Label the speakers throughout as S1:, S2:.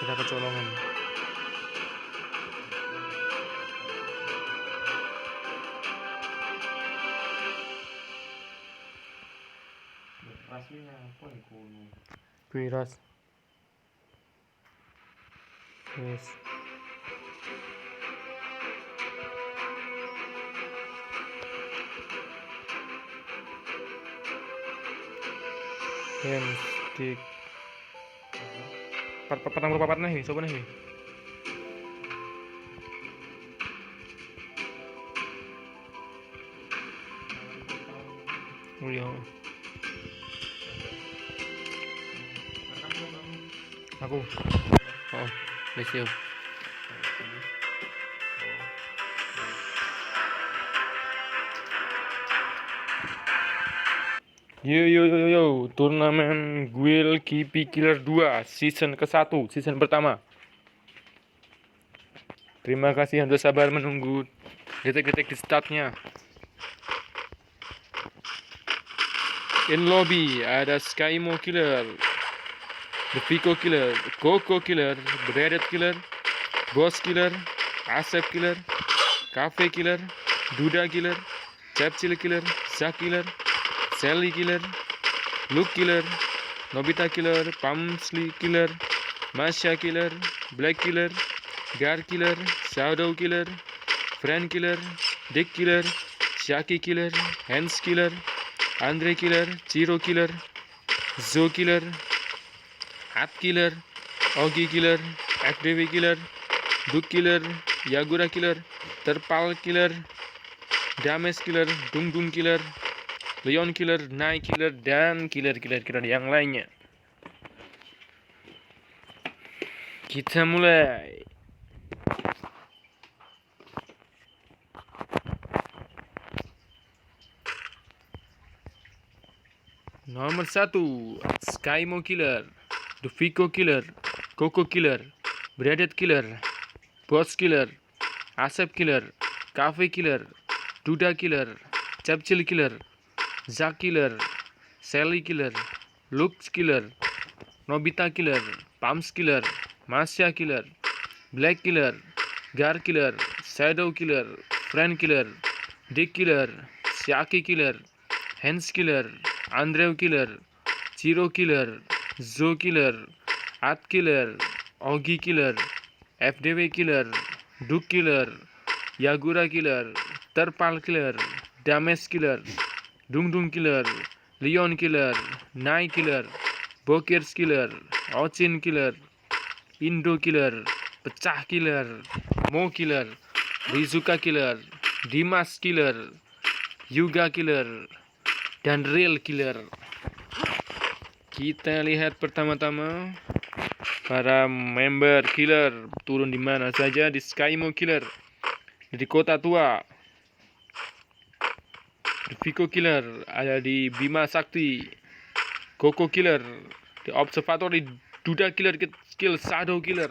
S1: Kita kecolongan.
S2: Rasanya apa nih kuno?
S1: Kuiras. Yes. Stick. Patang berpapat nih, coba nih. Oh iya. Aku. Oh, let's go. Yo, turnamen Guild KP Killer 2 season ke-1, season pertama. Terima kasih yang sudah sabar menunggu detik-detik di startnya. In lobby ada Skymo Killer, The Pico Killer, Coco Killer, Breaded Killer, Boss Killer, Asep Killer, Cafe Killer, Duda Killer, Chapchil Killer, Zack Killer, Sally Killer, Luke Killer, Nobita Killer, Pamsli Killer, Masha Killer, Black Killer, Gar Killer, Shadow Killer, Friend Killer, Dick Killer, Shaki Killer, Hans Killer, Andre Killer, Chiro Killer, Zo Killer, Hat Killer, Ogi Killer, FDW Killer, Duke Killer, Yagura Killer, Terpal Killer, Dames Killer, Dung Dung Killer, Leon Killer, Nai Killer, dan killer yang lainnya. Kita mulai. Nomor 1, Skymo Killer, Dufiko Killer, Coco Killer, Breaded Killer, Boss Killer, Asep Killer, Cafe Killer, Duda Killer, Chapchil Killer, Zack Killer, Sally Killer, Luke Killer, Nobita Killer, Pams Killer, Masya Killer, Black Killer, Gar Killer, Shadow Killer, Friend Killer, Dick Killer, Shaki Killer, Hans Killer, Andrew Killer, Chiro Killer, Zo Killer, At Killer, Ogi Killer, FDW Killer, Duke Killer, Yagura Killer, Terpal Killer, Dames Killer, Dung Dung Killer, Leon Killer, Nai Killer, Bokers Killer, Ochin Killer, Indo Killer, Pecah Killer, Mo Killer, Rizuka Killer, Dimas Killer, Yuga Killer, dan Real Killer. Kita lihat pertama-tama para member killer turun di mana saja. Di Skymo Killer di Kota Tua, Vico Killer ada di Bima Sakti, Coco Killer di Observatory, Duda Killer kill Shadow Killer,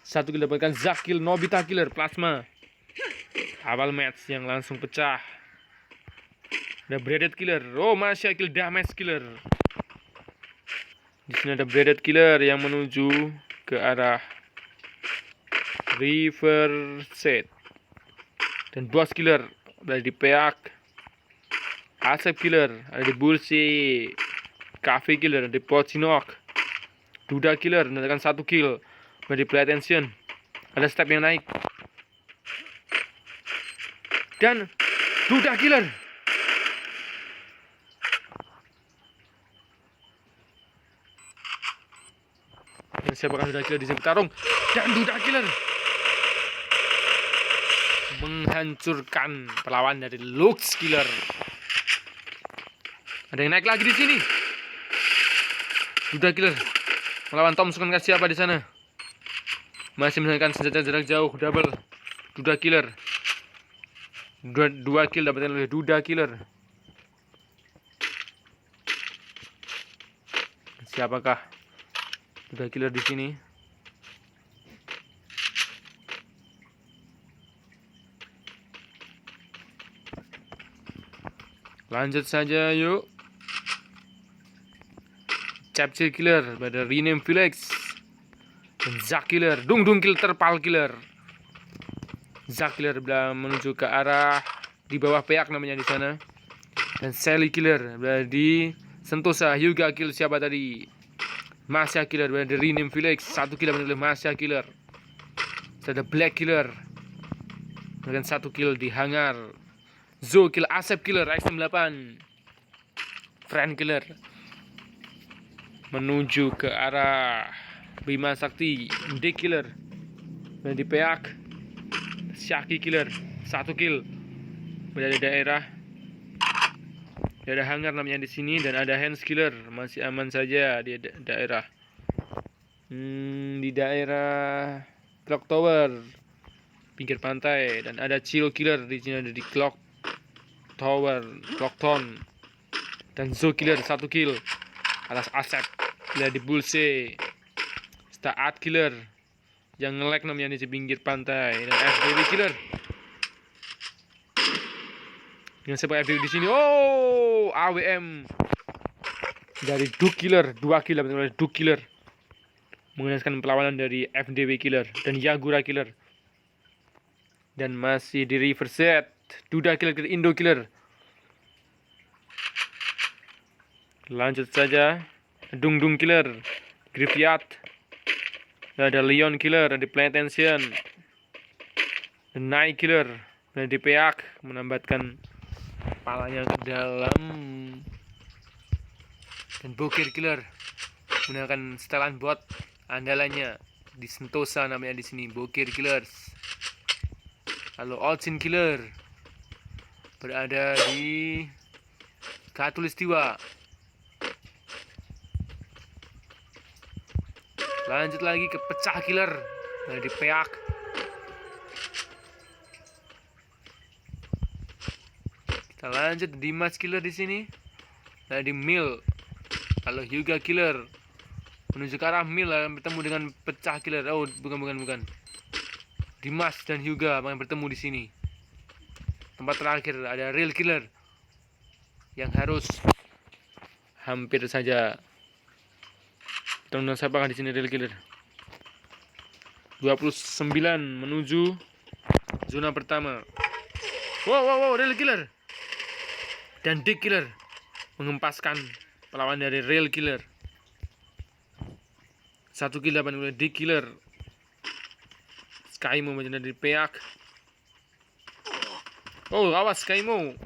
S1: satu kill dapatkan Zack kill Nobita Killer Plasma. Awal match yang langsung pecah. Ada Breaded Killer, oh Masya kill Dames Killer. Di sini ada Breaded Killer yang menuju ke arah Riverside, dan Boss Killer ada di Peak. Asep Killer ada di Bulsi. Cafe Killer ada di Pocinok. Duda Killer mendapatkan satu kill dari Play Attention. Ada step yang naik, dan Duda Killer. Dan siapakah Duda Killer di sini bertarung? Dan Duda Killer menghancurkan perlawan dari Lux Killer. Ada yang naik lagi di sini. Duda Killer melawan Thompson ke siapa di sana? Masih menggunakan senjata jarak jauh double. Duda Killer. Dua kill dapatkan oleh Duda Killer. Siapakah Duda Killer di sini? Lanjut saja yuk. Chapchil Killer pada Rename Felix. Dan Zack Killer, Dung Dung Killer, Terpal Killer. Zack Killer menuju ke arah di bawah peak namanya di sana. Dan Sally Killer berada di Sentosa. Hyuga Kill siapa tadi? Masya Killer berada di Rename Village. 1 kill oleh Masya Killer. Ada Black Killer dengan 1 kill di hangar. Zo Kill, Asep Killer, XM8. Friend Killer menuju ke arah Bima Sakti. Dick Killer berada di peak. Syaki Killer 1 kill berada di daerah. Ada hangar namanya di sini dan ada Hands Killer masih aman saja di daerah. Di daerah Clock Tower pinggir pantai dan ada Chill Killer di sini, ada di Clock Tower, Clock Town. Dan Zo Killer 1 kill atas Asep berada di Bullseye. Staat Killer yang nge-lag namanya di pinggir pantai dan FDW Killer. Dengan siapa FDW di sini? Oh, AWM dari Duke Killer 2 kill oleh Duke Killer. Mengenaskan perlawanan dari FDW Killer dan Yagura Killer. Dan masih di reverse set Duda Killer, Indo Killer. Lanjut saja. Dung Dung Killer, Graveyard. Ada Leon Killer, ada Plant Tension. Dan Night Killer ada di peak menambatkan kepalanya ke dalam. Dan Bokir Killer menggunakan setelan bot andalannya di Sentosa namanya di sini, Bokir Killers. Lalu Olsin Killer berada di Katulistiwa. Lanjut lagi ke Pecah Killer dari di peak. Kita lanjut Dimas Killer di sini. Dari di Mill. Lalu Hyuga Killer menuju ke arah Mill bertemu dengan Pecah Killer. Oh, bukan. Dimas dan Hyuga yang bertemu di sini. Tempat terakhir ada Real Killer yang harus hampir saja. Teman-teman siapakah di sini Real Killer? 29 menuju zona pertama. Wow, Real Killer dan Dick Killer mengempaskan pelawan dari Real Killer. 1 kill dapat oleh Dick Killer. Skymo menjadi dari peak. Oh, awas Skymo.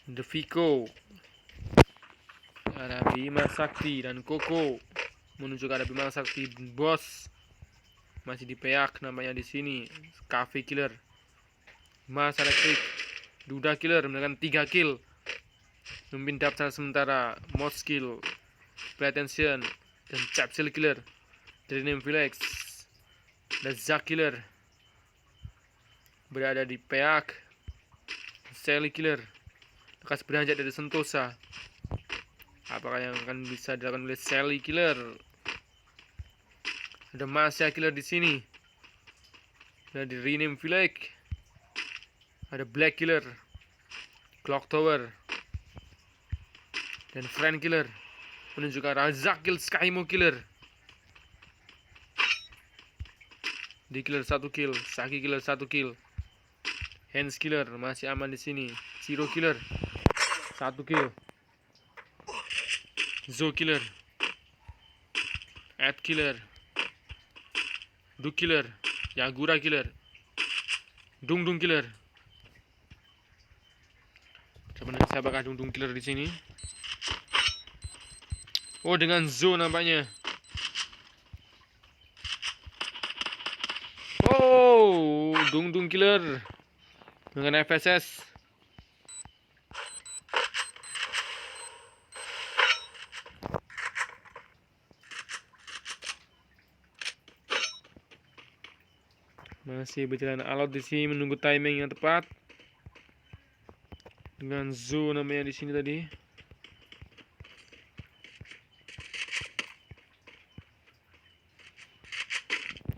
S1: The Vico, ada Bima Sakti dan Koko menuju ke arah Bima Sakti. Bos masih di peak namanya di sini. Cafe Killer, Mas Electric, Duda Killer mendapatkan 3 kill. Memimpin daftar sementara. Most Kill, Pretension dan Capsule Killer dari Name Village. Dan Zack Killer berada di peak. Sally Killer bekas beranjak dari Sentosa. Apakah yang akan bisa dilakukan oleh Sally Killer? Ada Masya Killer di sini. Ada di Rename Village. Ada Black Killer, Clock Tower, dan Friend Killer menuju ke arah Zack Kill, Skymo Killer. Di Killer 1 kill, Saki Killer 1 kill. Hands Killer masih aman di sini. Zero Killer 1 kill. Zo Killer, Ed Killer, Duke Killer, Yagura Killer, Dung Dung Killer. Siapakah Dung Dung Killer di sini? Oh, dengan Zo nampaknya. Oh, Dung Dung Killer dengan FSS. Masih berjalan alot di sini menunggu timing yang tepat. Dengan Zo namanya di sini tadi.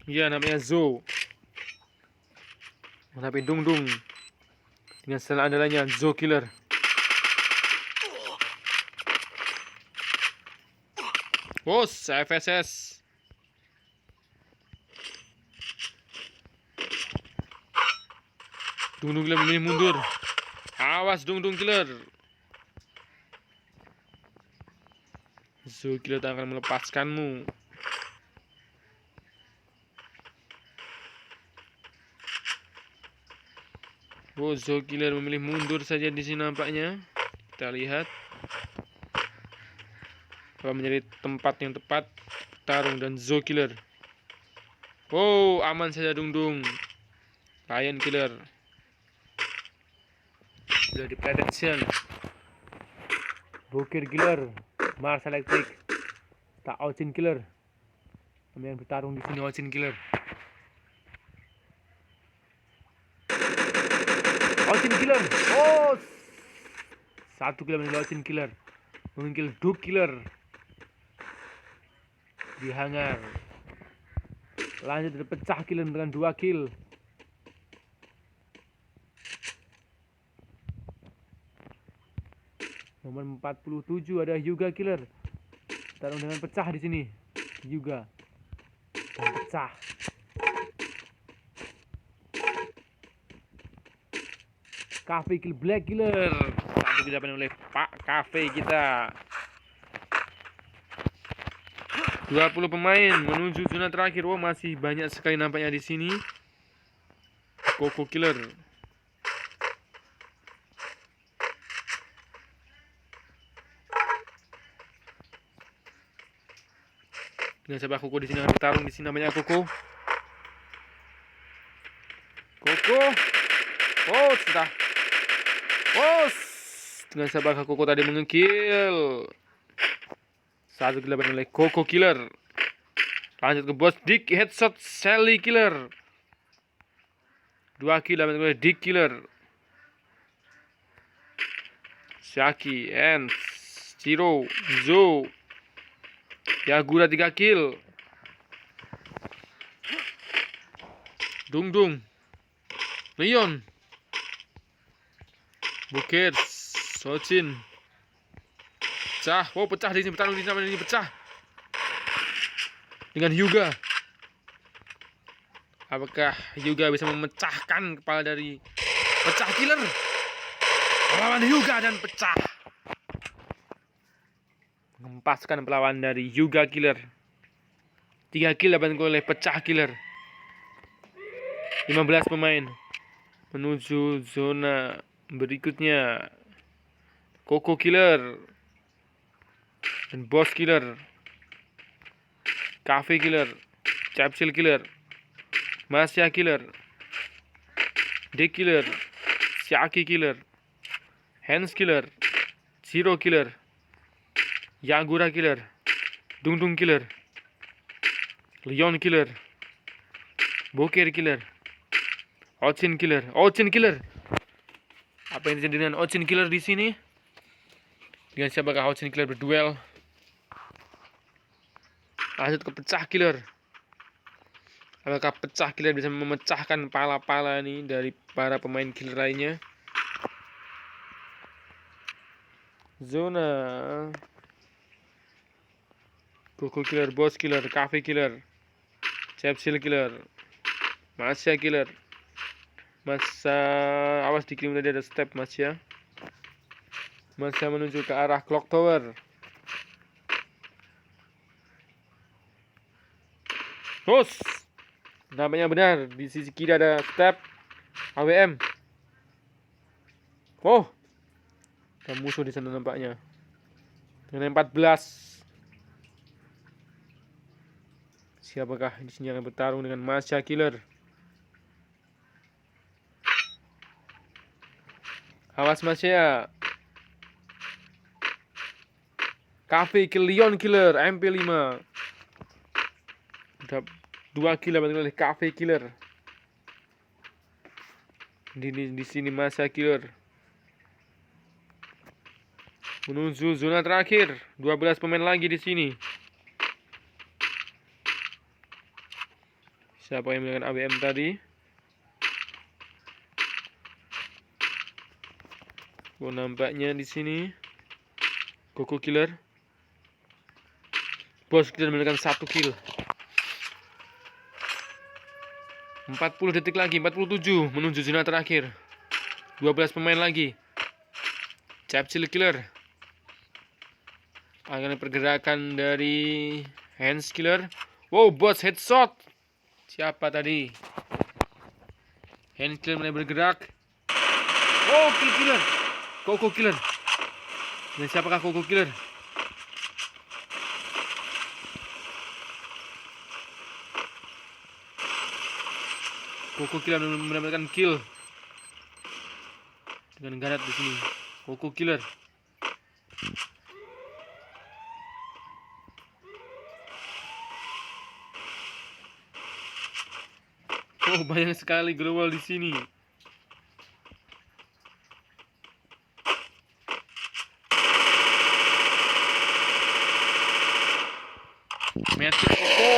S1: Iya, namanya Zo. Tapi Dung Dung dengan setelan andalannya Zo Killer. Bos, FSS. Dung Dung Killer memilih mundur. Awas Dung Dung Killer. Zo Killer tak akan melepaskanmu. Oh, Zo Killer memilih mundur saja di sini nampaknya. Kita lihat apa menjadi tempat yang tepat tarung dan Zo Killer. Oh, aman saja Dung Dung. Lion Killer sudah di pretension. Bokir Killer, Mars Electric, tak Ocin Killer. Kami yang bertarung di sini Ocin Killer. Ocin Killer, oh, 1 kill meninggal Ocin Killer, menggil Duke Killer di hangar. Lanjut pecah Killer dengan 2 kill. Nomor 47 ada Hyuga Killer. Tarung dengan pecah di sini. Hyuga dan pecah. Cafe Kill Black Killer. Satu didapat oleh Pak Cafe kita. 20 pemain menuju zona terakhir. Oh, masih banyak sekali nampaknya di sini. Coco Killer. Dengan siapa Koko di sini akan bertarung di sini namanya Koko. Koko. Oh, sudah. Oh, dengan siapa Koko tadi mengekill. 1 kill dapat oleh Coco Killer. Lanjut ke bos Dick Headshot Sally Killer. 2 kill dapat oleh Dick Killer. Shaki, Ends, Ciro, Zo, Yagura 3 kill. Dung Dung, Leon, Bukir, Sochin, pecah. Oh, pecah di sini, bertarung di sini, ini pecah. Dengan Hyuga. Apakah Hyuga bisa memecahkan kepala dari pecah Killer? Melawan Hyuga dan pecah. Mengempaskan pelawan dari Hyuga Killer. 3 kill dapat oleh pecah Killer. 15 pemain menuju zona berikutnya. Coco Killer dan Boss Killer, Cafe Killer, Capsule Killer, Masya Killer, Dick Killer, Shaki Killer, Hands Killer, Zero Killer, Yagura Killer, Dung Dung Killer, Leon Killer, Bokir Killer, Ocin Killer. Ocin Killer. Apa yang terjadi dengan Ocin Killer di sini? Dengan siapakah Ocin Killer berduel? Lanjut ke pecah Killer. Apakah pecah Killer bisa memecahkan pala-pala nih dari para pemain killer lainnya? Zona Coco Killer, Boss Killer, Cafe Killer, Capsule Killer, Masya Killer. Masa awas dikirim tadi ada step Masya. Masya menuju ke arah Clock Tower. Terus namanya benar, di sisi kiri ada step AWM. Oh, ada musuh di sana nampaknya. Dengan 14. Siapakah di sini akan bertarung dengan Masya Killer? Awas Masya. Cafe Kill Leon Killer MP5. Udah 2 kill dapat oleh Cafe Killer. Di sini Masya Killer menuju zona terakhir. 12 pemain lagi di sini. Siapa yang menggunakan AWM tadi? Oh, nampaknya di sini Coco Killer, Boss Killer mendapatkan 1 kill. 40 detik lagi, 47 menuju zona terakhir. 12 pemain lagi. Chapsil Killer akan pergerakan dari Hands Killer. Wow, boss headshot. Siapa tadi? Hands Killer mulai bergerak. Oh, kill Killer. Koko Killer. Dan siapakah Koko Killer? Koko Killer mendapatkan kill dengan garat di sini. Koko Killer. Oh, banyak sekali global di sini. Magic Koko.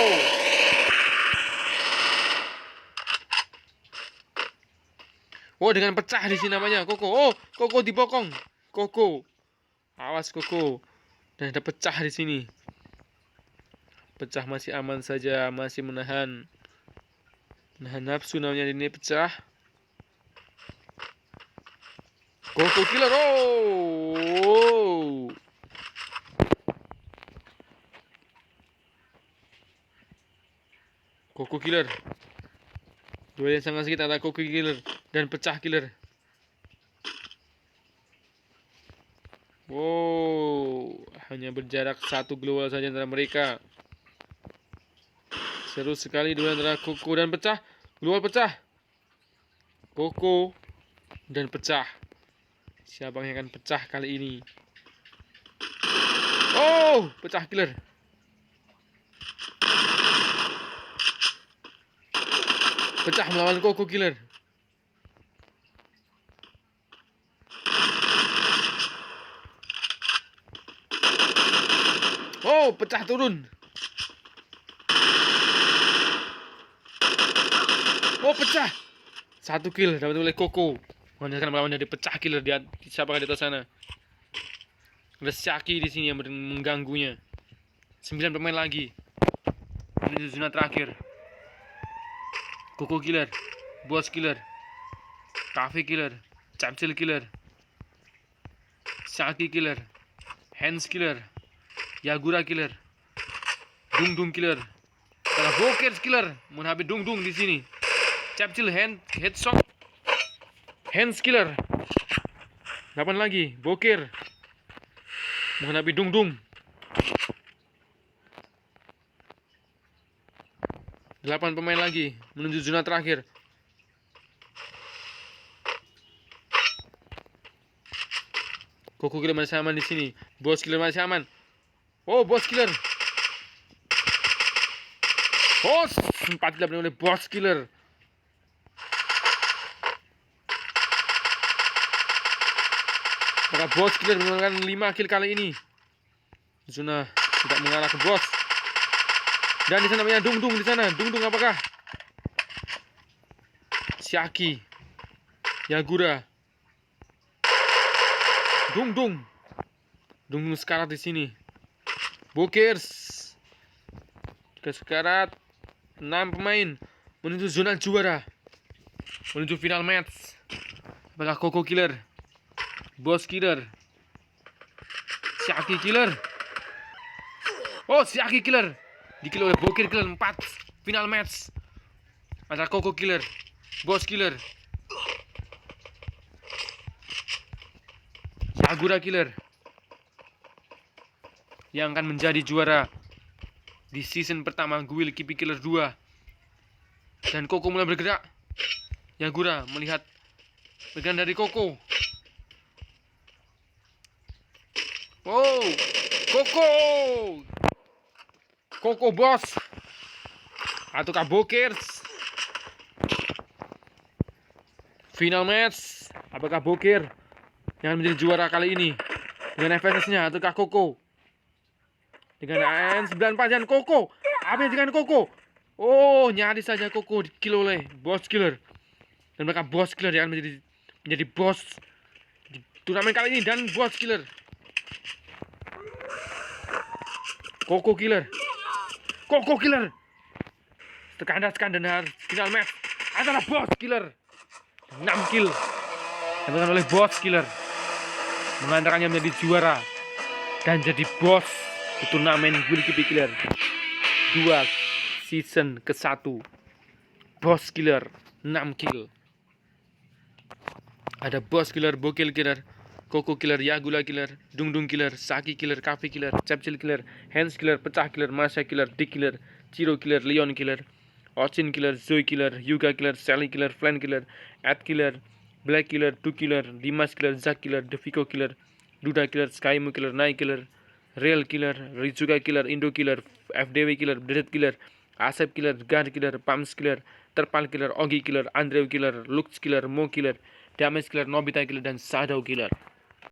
S1: Oh, dengan pecah di sini namanya Koko. Oh, Koko dibokong. Koko. Awas Koko. Dan ada pecah di sini. Pecah masih aman saja, masih menahan nafsu namanya ini pecah. Koko Killer. Oh. Koko Killer. Dua yang sangat sedikit antara Koko Killer dan pecah Killer. Wow, hanya berjarak 1 global saja antara mereka. Seru sekali duel antara Koko dan pecah. Global pecah. Koko dan pecah. Siapa yang akan pecah kali ini? Oh, pecah Killer. Pecah melawan Koko Killer. Oh, pecah turun. Oh, pecah. 1 kill dapat oleh Koko. Mengandalkan melawan dari pecah Killer di siapa di atas sana. Ada Shaki di sini yang mengganggunya. 9 pemain lagi. Ini zona terakhir. Koko Killer, Boss Killer, Cafe Killer, Chapsil Killer, Shaki Killer, Hands Killer, Yagura Killer, Dung Dung Killer, Bokers Killer menghadapi Dung Dung di sini. Chapsil headshot, Hands Killer. 8 lagi, Boker menghadapi Dung Dung. 8 pemain lagi menuju zona terakhir. Koko Killer masih aman di sini. Boss Killer masih aman. Oh, Boss Killer. Oh, 4 kill oleh Boss Killer. Maka Boss Killer mengeluarkan 5 kill kali ini. Zona tidak mengarah ke Boss. Dan di sana namanya Dung Dung di sana. Dung Dung apakah? Shaki, Yagura, Dung Dung. Dung Dung sekarat di sini. Bokers. Jika sekarat 6 pemain menuju zona juara. Menuju final match. Apakah Koko Killer, Boss Killer, Shaki Killer? Oh, Shaki Killer dikill oleh Boker Killer. 4 final match antara Koko Killer, Boss Killer, Yagura Killer yang akan menjadi juara di season pertama Guild Kipi Killer 2. Dan Koko mulai bergerak. Yagura melihat bagian dari Koko. Oh, Koko. Koko Boss ataukah Bokers? Final match. Apakah Boker yang menjadi juara kali ini dengan FSS-nya ataukah Koko? Dengan AN94 dan Koko. Apa yang dengan Koko? Oh, nyaris saja Koko di-kill oleh Boss Killer. Dan mereka Boss Killer yang menjadi boss di turnamen kali ini. Dan Boss Killer, Koko Killer Koko Killer. Skandal final match adalah Boss Killer. 6 kill dilakukan oleh Boss Killer, mengantarkannya menjadi juara dan jadi bos di turnamen Wilkie Killer 2 season ke-1. Boss Killer 6 kill. Ada Boss Killer, Bokil Killer, Koko Killer, Yagula Killer, Dung Killer, Saki Killer, Kafe Killer, Capcil Killer, Hands Killer, Pecah Killer, Masha Killer, Dick Killer, Ciro Killer, Leon Killer, Ochin Killer, Zoe Killer, Yuga Killer, Sally Killer, Flan Killer, Ed Killer, Black Killer, Tu Killer, Dimas Killer, Zack Killer, Defiko Killer, Duda Killer, Skymo Killer, Nai Killer, Real Killer, Rizuka Killer, Indo Killer, FDW Killer, Dread Killer, Asep Killer, Guard Killer, Pams Killer, Terpal Killer, Ogi Killer, Andrew Killer, Lux Killer, Mo Killer, Damage Killer, Nobita Killer, dan Shadow Killer.